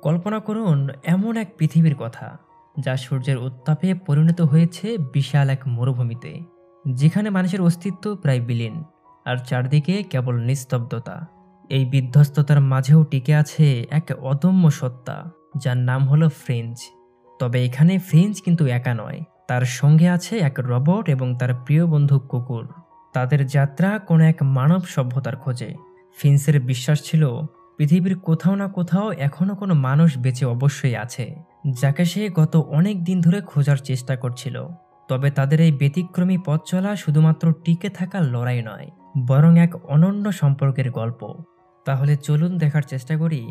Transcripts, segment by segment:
কল্পনা করুন এমন এক পৃথিবীর কথা যা সূর্যের উত্তাপে পরিণত হয়েছে বিশাল এক মরুভূমিতে, যেখানে মানুষের অস্তিত্ব প্রায় বিলীন আর চারদিকে কেবল নিস্তব্ধতা। এই বিধ্বস্ততার মাঝেও টিকে আছে এক অদম্য সত্তা, যার নাম হলো ফ্রেঞ্চ। তবে এখানে ফ্রেঞ্চ কিন্তু একা নয়, তার সঙ্গে আছে এক রোবট এবং তার প্রিয় বন্ধু কুকুর। তাদের যাত্রা কোনো এক মানব সভ্যতার খোঁজে। ফিন্সের বিশ্বাস ছিল পৃথিবীর কোথাও না কোথাও এখনো কোনো মানুষ বেঁচে অবশ্যই আছে, যাকে সে গত অনেক দিন ধরে খোঁজার চেষ্টা করছিল। তবে তাদের এই ব্যতিক্রমী পথ চলা শুধুমাত্র টিকে থাকার লড়াই নয়, বরং এক অনন্য সম্পর্কের গল্প। তাহলে চলুন দেখার চেষ্টা করি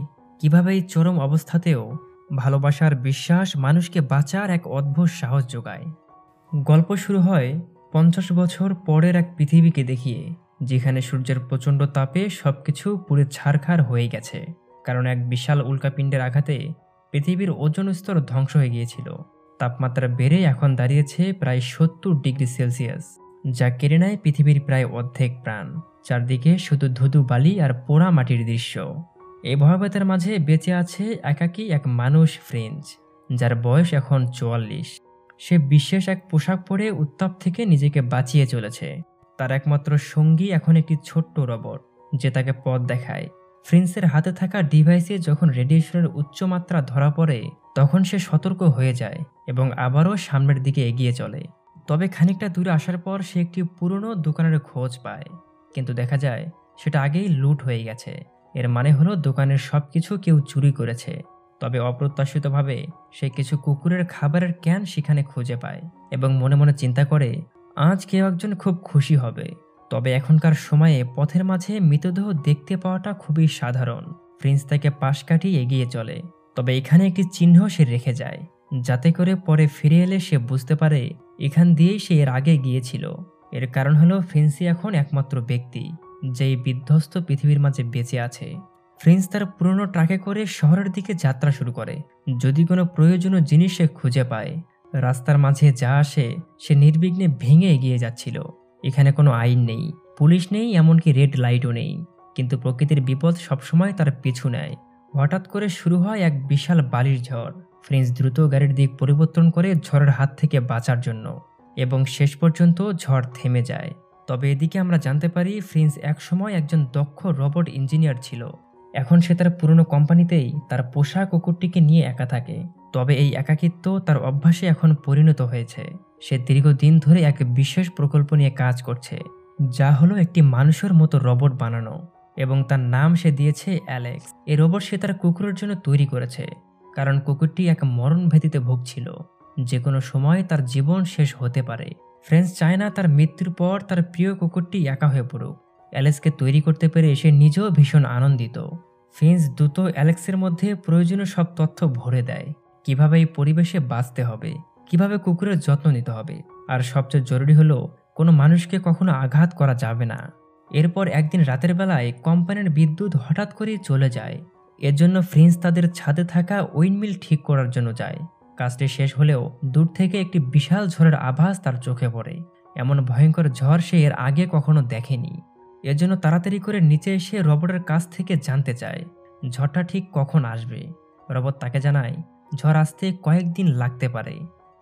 কিভাবে এই চরম অবস্থাতেও ভালোবাসার বিশ্বাস মানুষকে বাঁচার এক অদ্ভুত সাহস যোগায়। গল্প শুরু হয় 50 বছর পরের এক পৃথিবীকে দেখিয়ে, যেখানে সূর্যের প্রচণ্ড তাপে সবকিছু পুড়ে ছারখার হয়ে গেছে, কারণ এক বিশাল উল্কাপিণ্ডের আঘাতে পৃথিবীর ওজোন স্তর ধ্বংস হয়ে গিয়েছিল। তাপমাত্রা বেড়ে এখন দাঁড়িয়েছে প্রায় 70 ডিগ্রি সেলসিয়াস, যা কেড়ে নেয় পৃথিবীর প্রায় অর্ধেক প্রাণ। চারদিকে শুধু ধুধু বালি আর পোড়া মাটির দৃশ্য। এই ভয়াবহতার মাঝে বেঁচে আছে একাকী এক মানুষ, ফ্রেঞ্চ, যার বয়স এখন 44। সে বিশেষ এক পোশাক পরে উত্তাপ থেকে নিজেকে বাঁচিয়ে চলেছে। তার একমাত্র সঙ্গী এখন একটি ছোট্ট রোবট, যে তাকে পথ দেখায়। ফ্রেঞ্চের হাতে থাকা ডিভাইসে যখন রেডিয়েশনের উচ্চমাত্রা ধরা পড়ে, তখন সে সতর্ক হয়ে যায় এবং আবারও সামনের দিকে এগিয়ে চলে। তবে খানিকটা দূরে আসার পর সে একটি পুরনো দোকানের খোঁজ পায়, কিন্তু দেখা যায় সেটা আগেই লুট হয়ে গেছে। এর মানে হলো দোকানের সবকিছু কেউ চুরি করেছে। তবে অপ্রত্যাশিতভাবে সে কিছু কুকুরের খাবারের ক্যান সেখানে খুঁজে পায় এবং মনে মনে চিন্তা করে, আজ কেউ একজন খুব খুশি হবে। তবে এখনকার সময়ে পথের মাঝে মৃতদেহ দেখতে পাওয়াটা খুবই সাধারণ। প্রিন্স তাকে পাশ কাটিয়ে এগিয়ে চলে, তবে এখানে একটি চিহ্ন সে রেখে যায়, যাতে করে পরে ফিরে এলে সে বুঝতে পারে এখান দিয়েই সে এর আগে গিয়েছিল। এর কারণ হলো ফ্রেন্সি এখন একমাত্র ব্যক্তি যেই বিধ্বস্ত পৃথিবীর মাঝে বেঁচে আছে। ফ্রেঞ্চ তার পুরনো ট্রাকে করে শহরের দিকে যাত্রা শুরু করে, যদি কোনো প্রয়োজনীয় জিনিস সে খুঁজে পায়। রাস্তার মাঝে যা আসে সে নির্বিঘ্নে ভেঙে এগিয়ে যাচ্ছিল। এখানে কোনো আইন নেই, পুলিশ নেই, এমনকি রেড লাইটও নেই, কিন্তু প্রকৃতির বিপদ সবসময় তার পিছু নেয়। হঠাৎ করে শুরু হয় এক বিশাল বালির ঝড়। ফ্রেঞ্চ দ্রুত গাড়ির দিক পরিবর্তন করে ঝড়ের হাত থেকে বাঁচার জন্য, এবং শেষ পর্যন্ত ঝড় থেমে যায়। তবে এদিকে আমরা জানতে পারি ফ্রেঞ্চ একসময় একজন দক্ষ রোবট ইঞ্জিনিয়ার ছিল। এখন সে তার পুরনো কোম্পানিতেই তার পোষা কুকুরটিকে নিয়ে একা থাকে। তবে এই একাকিত্ব তার অভ্যাসে এখন পরিণত হয়েছে। সে দীর্ঘদিন ধরে এক বিশেষ প্রকল্প নিয়ে কাজ করছে, যা হলো একটি মানুষের মতো রোবট বানানো, এবং তার নাম সে দিয়েছে অ্যালেক্স। এই রোবট সে তার কুকুরের জন্য তৈরি করেছে, কারণ কুকুরটি এক মরণ ভীতিতে ভুগছিল। যে কোনো সময় তার জীবন শেষ হতে পারে। ফ্রেঞ্চ চায় না তার মৃত্যুর পর তার প্রিয় কুকুরটি একা হয়ে পড়ুক। অ্যালেক্সকে তৈরি করতে পেরে সে নিজেও ভীষণ আনন্দিত। ফিঞ্চ দ্রুত অ্যালেক্সের মধ্যে প্রয়োজনীয় সব তথ্য ভরে দেয়, কিভাবে এই পরিবেশে বাঁচতে হবে, কিভাবে কুকুরের যত্ন নিতে হবে, আর সবচেয়ে জরুরি হলো কোনো মানুষকে কখনো আঘাত করা যাবে না। এরপর একদিন রাতের বেলায় কোম্পানির বিদ্যুৎ হঠাৎ করেই চলে যায়। এর জন্য ফ্রেঞ্চ তাদের ছাদে থাকা উইন্ডমিল ঠিক করার জন্য যায়। কাজটি শেষ হলেও দূর থেকে একটি বিশাল ঝড়ের আভাস তার চোখে পড়ে। এমন ভয়ঙ্কর ঝড় সে এর আগে কখনো দেখেনি। এর জন্য তাড়াতাড়ি করে নিচে এসে রোবটের কাছ থেকে জানতে চায় ঝড়টা ঠিক কখন আসবে। রোবট তাকে জানায় ঝড় আসতে কয়েকদিন লাগতে পারে,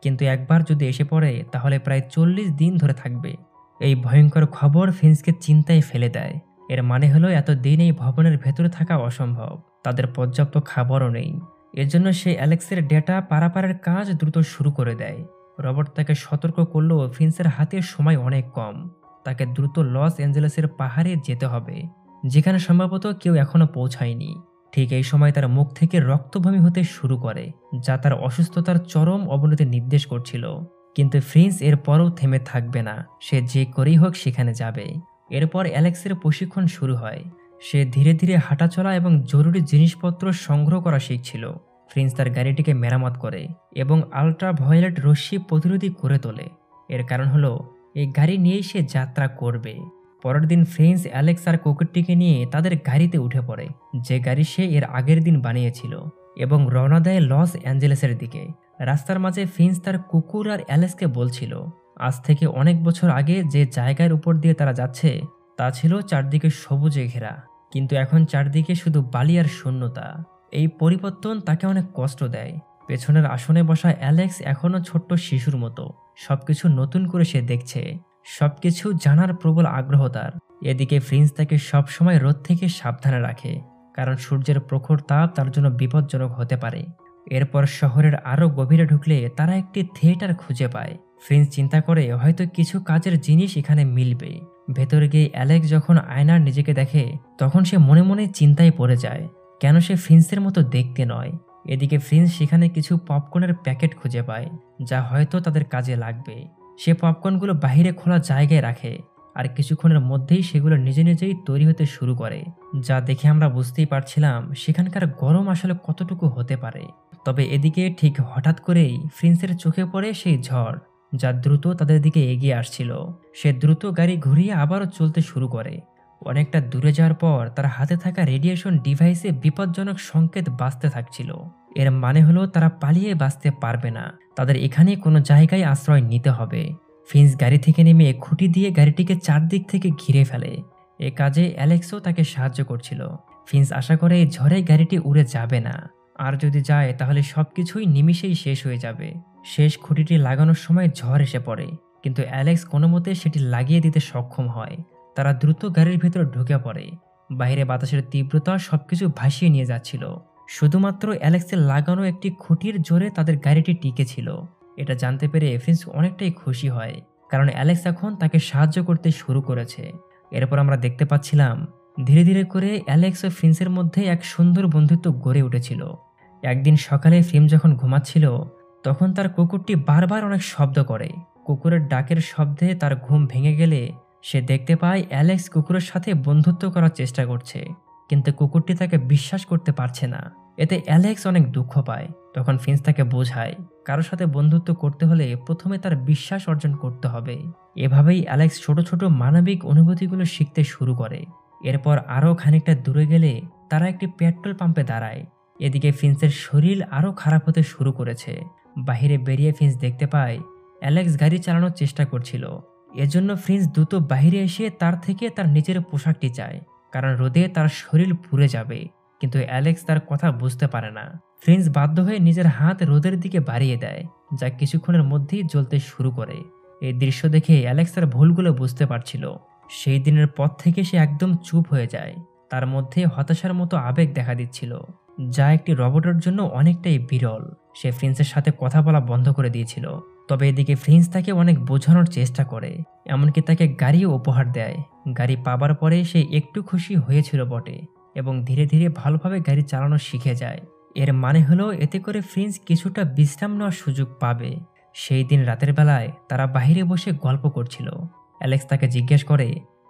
কিন্তু একবার যদি এসে পড়ে তাহলে প্রায় 40 দিন ধরে থাকবে। এই ভয়ঙ্কর খবর ফিঞ্চকে চিন্তায় ফেলে দেয়। এর মানে হলো এতদিন এই ভবনের ভেতরে থাকা অসম্ভব, তাদের পর্যাপ্ত খাবারও নেই। এর জন্য সে অ্যালেক্সের ডেটা পারাপারের কাজ দ্রুত শুরু করে দেয়। রোবট তাকে সতর্ক করলেও ফিঞ্চের হাতে সময় অনেক কম। তাকে দ্রুত লস অ্যাঞ্জেলেসের পাহাড়ে যেতে হবে, যেখানে সম্ভবত কেউ এখনো পৌঁছায়নি। ঠিক এই সময় তার মুখ থেকে রক্তভূমি হতে শুরু করে, যা তার অসুস্থতার চরম অবনতি নির্দেশ করছিল। কিন্তু ফ্রেঞ্চ এর পরও থেমে থাকবে না, সে যে করেই হোক সেখানে যাবে। এরপর অ্যালেক্সের প্রশিক্ষণ শুরু হয়। সে ধীরে ধীরে হাঁটাচলা এবং জরুরি জিনিসপত্র সংগ্রহ করা শিখছিল। ফ্রেঞ্চ তার গাড়িটিকে মেরামত করে এবং আল্ট্রা ভায়োলেট রশ্মি প্রতিরোধী করে তোলে। এর কারণ হলো এই গাড়ি নিয়েই সে যাত্রা করবে। পরের দিন ফ্রেঞ্চ অ্যালেক্স আর কুকুরটিকে নিয়ে তাদের গাড়িতে উঠে পড়ে, যে গাড়ি সে এর আগের দিন বানিয়েছিল, এবং রওনা দেয় লস অ্যাঞ্জেলেসের দিকে। রাস্তার মাঝে ফিঞ্চ তার কুকুর আর অ্যালেক্সকে বলছিল আজ থেকে অনেক বছর আগে যে জায়গার উপর দিয়ে তারা যাচ্ছে তা ছিল চারদিকে সবুজে ঘেরা, কিন্তু এখন চারদিকে শুধু বালি আর শূন্যতা। এই পরিবর্তন তাকে অনেক কষ্ট দেয়। পেছনের আসনে বসা অ্যালেক্স এখনও ছোট্ট শিশুর মতো সবকিছু নতুন করে সে দেখছে, সবকিছু জানার প্রবল আগ্রহ তার। এদিকে ফ্রিন্স তাকে সবসময় রোদ থেকে সাবধানে রাখে, কারণ সূর্যের প্রখর তাপ তার জন্য বিপজ্জনক হতে পারে। এরপর শহরের আরো গভীরে ঢুকলে তারা একটি থিয়েটার খুঁজে পায়। ফ্রিন্স চিন্তা করে হয়তো কিছু কাজের জিনিস এখানে মিলবে। ভেতরে গিয়ে অ্যালেক্স যখন আয়নার নিজেকে দেখে তখন সে মনে মনে চিন্তায় পড়ে যায়, কেন সে ফ্রিন্সের মতো দেখতে নয়। এদিকে ফ্রিন্স সেখানে কিছু পপকর্নের প্যাকেট খুঁজে পায়, যা হয়তো তাদের কাজে লাগবে। সে পপকর্নগুলো বাইরে খোলা জায়গায় রাখে, আর কিছুক্ষণের মধ্যেই সেগুলো নিজে নিজেই তৈরি হতে শুরু করে, যা দেখে আমরা বুঝতেই পারছিলাম সেখানকার গরম আসলে কতটুকু হতে পারে। তবে এদিকে ঠিক হঠাৎ করেই ফ্রিন্সের চোখে পড়ে সেই ঝড়, যা দ্রুত তাদের দিকে এগিয়ে আসছিল। সে দ্রুত গাড়ি ঘুরিয়ে আবারও চলতে শুরু করে। অনেকটা দূরে যাওয়ার পর তার হাতে থাকা রেডিয়েশন ডিভাইসে বিপজ্জনক সংকেত বাজতে থাকছিল। এর মানে হলো তারা পালিয়ে বাঁচতে পারবে না, তাদের এখানে কোনো জায়গায় আশ্রয় নিতে হবে। ফিন্স গাড়ি থেকে নেমে খুঁটি দিয়ে গাড়িটিকে চারদিক থেকে ঘিরে ফেলে। এ কাজে অ্যালেক্সও তাকে সাহায্য করছিল। ফিন্স আশা করে এই ঝড়ে গাড়িটি উড়ে যাবে না, আর যদি যায় তাহলে সবকিছুই নিমিষেই শেষ হয়ে যাবে। শেষ খুঁটিটি লাগানোর সময় ঝড় এসে পড়ে, কিন্তু অ্যালেক্স কোনো মতে সেটি লাগিয়ে দিতে সক্ষম হয়। তারা দ্রুত গাড়ির ভেতর ঢুকে পড়ে। বাইরে বাতাসের তীব্রতা সবকিছু ভাসিয়ে নিয়ে যাচ্ছিল। শুধুমাত্র অ্যালেক্সের লাগানো একটি খুঁটির জোরে তাদের গাড়িটি টিকে ছিল। এটা জানতে পেরে ফিন্স অনেকটাই খুশি হয়, কারণ অ্যালেক্স এখন তাকে সাহায্য করতে শুরু করেছে। এরপর আমরা দেখতে পাচ্ছিলাম ধীরে ধীরে করে অ্যালেক্স ও ফিন্সের মধ্যে এক সুন্দর বন্ধুত্ব গড়ে উঠেছিল। একদিন সকালে ফিল্ম যখন ঘুমাচ্ছিল তখন তার কুকুরটি বারবার অনেক শব্দ করে। কুকুরের ডাকের শব্দে তার ঘুম ভেঙে গেলে সে দেখতে পায় অ্যালেক্স কুকুরের সাথে বন্ধুত্ব করার চেষ্টা করছে, কিন্তু কুকুরটি তাকে বিশ্বাস করতে পারছে না। এতে অ্যালেক্স অনেক দুঃখ পায়। তখন ফিন্স তাকে বোঝায় কারোর সাথে বন্ধুত্ব করতে হলে প্রথমে তার বিশ্বাস অর্জন করতে হবে। এভাবেই অ্যালেক্স ছোট ছোট মানবিক অনুভূতিগুলো শিখতে শুরু করে। এরপর আরও খানিকটা দূরে গেলে তারা একটি পেট্রোল পাম্পে দাঁড়ায়। এদিকে ফিন্সের শরীর আরও খারাপ হতে শুরু করেছে। বাহিরে বেরিয়ে ফিন্স দেখতে পায় অ্যালেক্স গাড়ি চালানোর চেষ্টা করছিল। এজন্য ফিন্স দ্রুত বাহিরে এসে তার থেকে তার নিজের পোশাকটি চায়, কারণ রোদে তার শরীর পুড়ে যাবে। কিন্তু অ্যালেক্স তার কথা বুঝতে পারে না। ফ্রিন্স বাধ্য হয়ে নিজের হাত রোদের দিকে বাড়িয়ে দেয়, যা কিছুক্ষণের মধ্যেই জ্বলতে শুরু করে। এই দৃশ্য দেখে অ্যালেক্স তার ভুলগুলো বুঝতে পারছিল। সেই দিনের পর থেকে সে একদম চুপ হয়ে যায়। তার মধ্যে হতাশার মতো আবেগ দেখা দিচ্ছিল, যা একটি রোবটের জন্য অনেকটাই বিরল। সে ফ্রিন্সের সাথে কথা বলা বন্ধ করে দিয়েছিল। তবে এদিকে ফ্রিন্স তাকে অনেক বোঝানোর চেষ্টা করে, এমনকি তাকে গাড়িও উপহার দেয়। গাড়ি পাবার পরে সে একটু খুশি হয়েছিল বটে, এবং ধীরে ধীরে ভালোভাবে গাড়ি চালানো শিখে যায়। এর মানে হলো এতে করে ফ্রিন্স কিছুটা বিশ্রাম নেওয়ার সুযোগ পাবে। সেই দিন রাতের বেলায় তারা বাইরে বসে গল্প করছিল। অ্যালেক্স তাকে জিজ্ঞেস করে,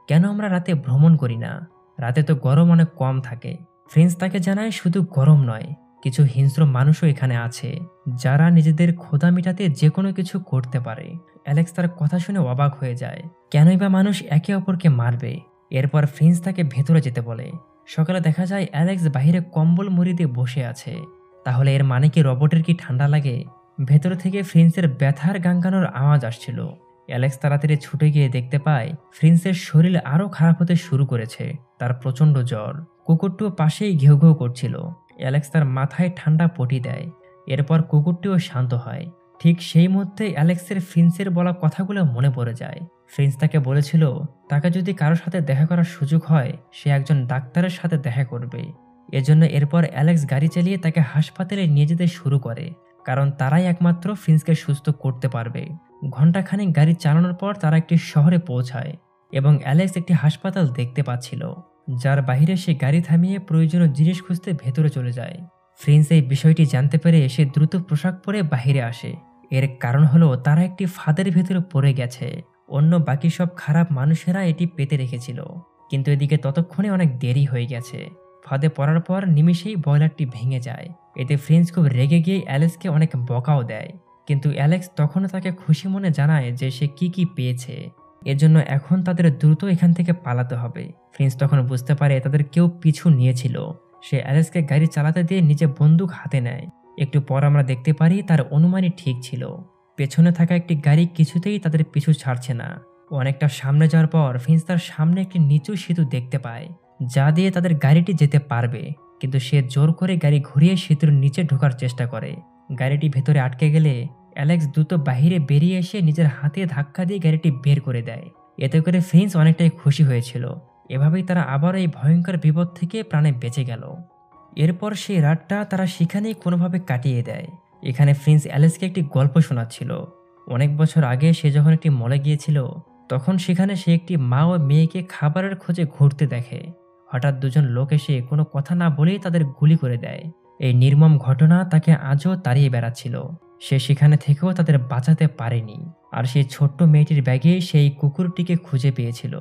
কেন আমরা রাতে ভ্রমণ করি না? রাতে তো গরম অনেক কম থাকে। ফ্রিন্স তাকে জানায় শুধু গরম নয়, কিছু হিংস্র মানুষও এখানে আছে যারা নিজেদের ক্ষুধা মেটাতে যে কোনো কিছু করতে পারে। অ্যালেক্স তার কথা শুনে অবাক হয়ে যায়, কেনই বা মানুষ একে অপরকে মারবে। এরপর ফ্রিন্স তাকে ভেতরে যেতে বলে। সকালে দেখা যায় অ্যালেক্স বাইরে কম্বল মুড়ি দিয়ে বসে আছে। তাহলে এর মানে কি রোবটের কি ঠান্ডা লাগে? ভেতর থেকে ফ্রিন্সের ব্যথার গাঙ্গানোর আওয়াজ আসছিল। অ্যালেক্স তাড়াতাড়ি ছুটে গিয়ে দেখতে পায় ফ্রিন্সের শরীর আরও খারাপ হতে শুরু করেছে। তার প্রচণ্ড জ্বর। কুকুরটিও পাশেই ঘেউ ঘেউ করছিল। অ্যালেক্স তার মাথায় ঠান্ডা পটি দেয়। এরপর কুকুরটিও শান্ত হয়। ঠিক সেই মুহূর্তে অ্যালেক্সের ফ্রিন্সের বলা কথাগুলো মনে পড়ে যায়। ফ্রিন্স তাকে বলেছিল তাকে যদি কারোর সাথে দেখা করার সুযোগ হয় সে একজন ডাক্তারের সাথে দেখা করবে। এজন্য এরপর অ্যালেক্স গাড়ি চালিয়ে তাকে হাসপাতালে নিয়ে যেতে শুরু করে, কারণ তারাই একমাত্র ফ্রিন্সকে সুস্থ করতে পারবে। ঘণ্টাখানেক গাড়ি চালানোর পর তারা একটি শহরে পৌঁছায়, এবং অ্যালেক্স একটি হাসপাতাল দেখতে পাচ্ছিল, যার বাইরে সে গাড়ি থামিয়ে প্রয়োজনীয় জিনিস খুঁজতে ভেতরে চলে যায়। ফ্রিন্স এই বিষয়টি জানতে পেরে সে দ্রুত পোশাক পরে বাহিরে আসে। এর কারণ হলো তারা একটি ফাঁদের ভেতরে পড়ে গেছে। অন্য বাকি সব খারাপ মানুষেরা এটি পেতে রেখেছিল, কিন্তু এদিকে ততক্ষণে অনেক দেরি হয়ে গেছে। ফাঁদে পড়ার পর নিমিষেই বয়লারটি ভেঙে যায়। এতে ফ্রিন্স খুব রেগে গিয়ে অ্যালেক্সকে অনেক বকাও দেয়, কিন্তু অ্যালেক্স তখনও তাকে খুশি মনে জানায় যে সে কি পেয়েছে। এজন্য এখন তাদের দ্রুত এখান থেকে পালাতে হবে। ফ্রিন্স তখন বুঝতে পারে তাদের কেউ পিছু নিয়েছিল। সে অ্যালেক্সকে গাড়ি চালাতে দিয়ে নিজে বন্দুক হাতে নেয়। একটু পর আমরা দেখতে পারি তার অনুমানই ঠিক ছিল। পেছনে থাকা একটি গাড়ি কিছুতেই তাদের পিছু ছাড়ছে না। অনেকটা সামনে যাওয়ার পর ফ্রিন্স তার সামনে একটি নিচু সেতু দেখতে পায়। যা দিয়ে তাদের গাড়িটি যেতে পারবে, কিন্তু সে জোর করে গাড়ি ঘুরিয়ে সেতুর নিচে ঢোকার চেষ্টা করে। গাড়িটি ভেতরে আটকে গেলে অ্যালেক্স দ্রুত বাহিরে বেরিয়ে এসে নিজের হাতে ধাক্কা দিয়ে গাড়িটি বের করে দেয়। এতে করে ফ্রিন্স অনেকটাই খুশি হয়েছিল। এভাবেই তারা আবার এই ভয়ঙ্কর বিপদ থেকে প্রাণে বেঁচে গেল। এরপর সেই রাতটা তারা সেখানেই কোনোভাবে কাটিয়ে দেয়। এখানে প্রিন্স অ্যালেক্সকে একটি গল্প শোনাচ্ছিল। অনেক বছর আগে সে যখন একটি মলে গিয়েছিল, তখন সেখানে সে একটি মা ও মেয়েকে খাবারের খোঁজে ঘুরতে দেখে। হঠাৎ দুজন লোক এসে কোনো কথা না বলেই তাদের গুলি করে দেয়। এই নির্মম ঘটনা তাকে আজও তাড়িয়ে বেড়াচ্ছিল। সে সেখানে থেকেও তাদের বাঁচাতে পারেনি। আর সেই ছোট্ট মেয়েটির ব্যাগে সেই কুকুরটিকে খুঁজে পেয়েছিল,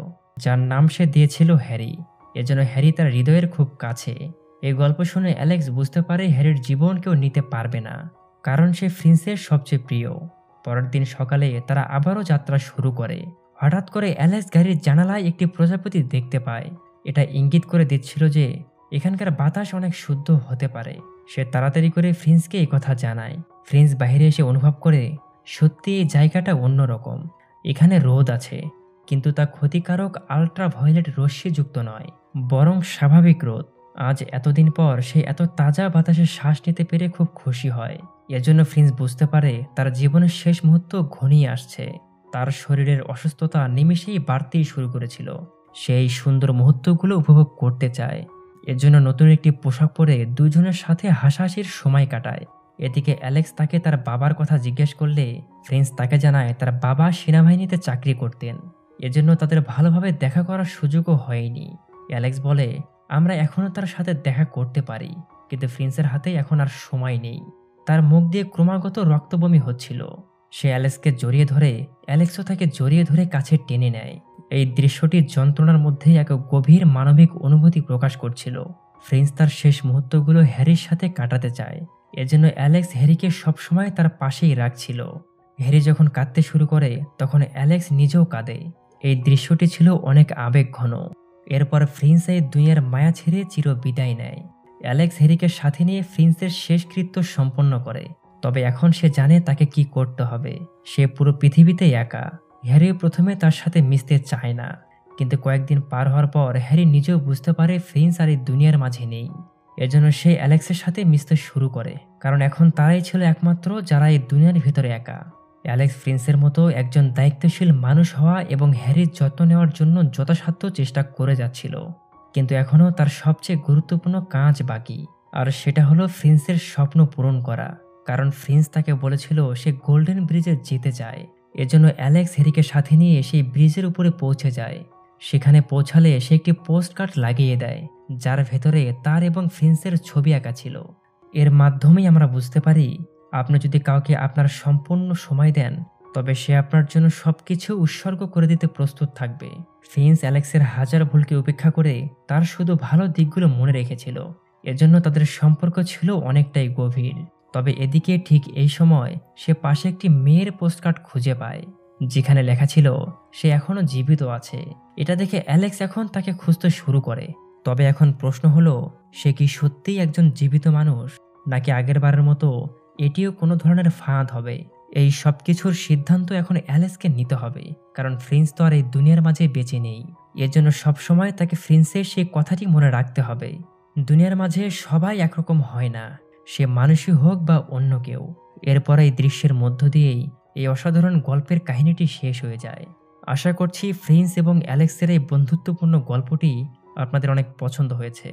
যার নাম সে দিয়েছিল হ্যারি। এজন্য হ্যারি তার হৃদয়ের খুব কাছে। এই গল্প শুনে অ্যালেক্স বুঝতে পারে হ্যারির জীবন কেউ নিতে পারবে না, কারণ সে প্রিন্সের সবচেয়ে প্রিয়। পরের দিন সকালে তারা আবারও যাত্রা শুরু করে। হঠাৎ করে অ্যালেক্স গাড়ির জানালায় একটি প্রজাপতি দেখতে পায়। এটা ইঙ্গিত করে দিচ্ছিল যে এখানকার বাতাস অনেক শুদ্ধ হতে পারে। সে তাড়াতাড়ি করে প্রিন্সকে এই কথা জানায়। প্রিন্স বাইরে এসে অনুভব করে সত্যি এই জায়গাটা অন্যরকম। এখানে রোদ আছে, কিন্তু তা ক্ষতিকারক আল্ট্রাভায়োলেট রশ্মিযুক্ত নয়, বরং স্বাভাবিক রোদ। আজ এতদিন পর সে এত তাজা বাতাসে শ্বাস নিতে পেরে খুব খুশি হয়। এজন্য প্রিন্স বুঝতে পারে তার জীবনের শেষ মুহূর্ত ঘনিয়ে আসছে। তার শরীরের অসুস্থতা নিমেষেই বাড়তেই শুরু করেছিল। সেই সুন্দর মুহূর্তগুলো উপভোগ করতে চায়। এজন্য নতুন একটি পোশাক পরে দুজনের সাথে হাসাহাসির সময় কাটায়। এদিকে অ্যালেক্স তাকে তার বাবার কথা জিজ্ঞেস করলে প্রিন্স তাকে জানায় তার বাবা সেনাবাহিনীতে চাকরি করতেন। এজন্য তাদের ভালোভাবে দেখা করার সুযোগও হয়নি। অ্যালেক্স বলে, আমরা এখনও তার সাথে দেখা করতে পারি, কিন্তু প্রিন্সের হাতে এখন আর সময় নেই। তার মুখ দিয়ে ক্রমাগত রক্তবমি হচ্ছিল। সে অ্যালেক্সকে জড়িয়ে ধরে, অ্যালেক্সও তাকে জড়িয়ে ধরে কাছে টেনে নেয়। এই দৃশ্যটি যন্ত্রণার মধ্যে এক গভীর মানবিক অনুভূতি প্রকাশ করছিল। প্রিন্স তার শেষ মুহূর্তগুলো হ্যারির সাথে কাটাতে চায়। এজন্য অ্যালেক্স হ্যারিকে সবসময় তার পাশেই রাখছিল। হ্যারি যখন কাঁদতে শুরু করে, তখন অ্যালেক্স নিজেও কাঁদে। এই দৃশ্যটি ছিল অনেক আবেগঘন। এরপর প্রিন্স এই দুনিয়ার মায়া ছেড়ে চির বিদায় নেয়। অ্যালেক্স হ্যারিকে সাথে নিয়ে প্রিন্সের শেষকৃত্য সম্পন্ন করে। তবে এখন সে জানে তাকে কি করতে হবে। সে পুরো পৃথিবীতে একা। হ্যারি প্রথমে তার সাথে মিশতে চায় না, কিন্তু কয়েকদিন পার হওয়ার পর হ্যারি নিজেও বুঝতে পারে প্রিন্স আর এই দুনিয়ার মাঝে নেই। এজন্য সে অ্যালেক্সের সাথে মিশতে শুরু করে, কারণ এখন তারাই ছিল একমাত্র যারা এই দুনিয়ার ভেতরে একা। অ্যালেক্স প্রিন্সের মতো একজন দায়িত্বশীল মানুষ হওয়া এবং হ্যারির যত্ন নেওয়ার জন্য যথাসাধ্য চেষ্টা করে যাচ্ছিল। কিন্তু এখনও তার সবচেয়ে গুরুত্বপূর্ণ কাজ বাকি, আর সেটা হলো প্রিন্সের স্বপ্ন পূরণ করা। কারণ প্রিন্স তাকে বলেছিল সে গোল্ডেন ব্রিজে যেতে চায়। এজন্য অ্যালেক্স হ্যারিকে সাথে নিয়ে সেই ব্রিজের উপরে পৌঁছে যায়। সেখানে পৌঁছালে সে একটি পোস্ট কার্ড লাগিয়ে দেয়, যার ভেতরে তার এবং প্রিন্সের ছবি আঁকা ছিল। এর মাধ্যমেই আমরা বুঝতে পারি, আপনি যদি কাউকে আপনার সম্পূর্ণ সময় দেন, তবে সে আপনার জন্য সবকিছু উৎসর্গ করে দিতে প্রস্তুত থাকবে। প্রিন্স অ্যালেক্সের হাজার ভুলকে উপেক্ষা করে তার শুধু ভালো দিকগুলো মনে রেখেছিল। এজন্য তাদের সম্পর্ক ছিল অনেকটাই গভীর। তবে এদিকে ঠিক এই সময় সে পাশে একটি মেয়ের পোস্টকার্ড খুঁজে পায়, যেখানে লেখা ছিল সে এখনো জীবিত আছে। এটা দেখে অ্যালেক্স এখন তাকে খুঁজতে শুরু করে। তবে এখন প্রশ্ন হলো, সে কি সত্যিই একজন জীবিত মানুষ, নাকি আগেরবারের মতো এটিও কোনো ধরনের ফাঁদ হবে? এই সব কিছুর সিদ্ধান্ত এখন অ্যালেক্সকে নিতে হবে, কারণ প্রিন্স তো আর এই দুনিয়ার মাঝে বেঁচে নেই। এর জন্য সবসময় তাকে প্রিন্সের সেই কথাটি মনে রাখতে হবে, দুনিয়ার মাঝে সবাই একরকম হয় না, সে মানুষই হোক বা অন্য কেউ। এরপর এই দৃশ্যের মধ্য দিয়েই এই অসাধারণ গল্পের কাহিনীটি শেষ হয়ে যায়। আশা করছি প্রিন্স এবং অ্যালেক্সের এই বন্ধুত্বপূর্ণ গল্পটি আপনাদের অনেক পছন্দ হয়েছে।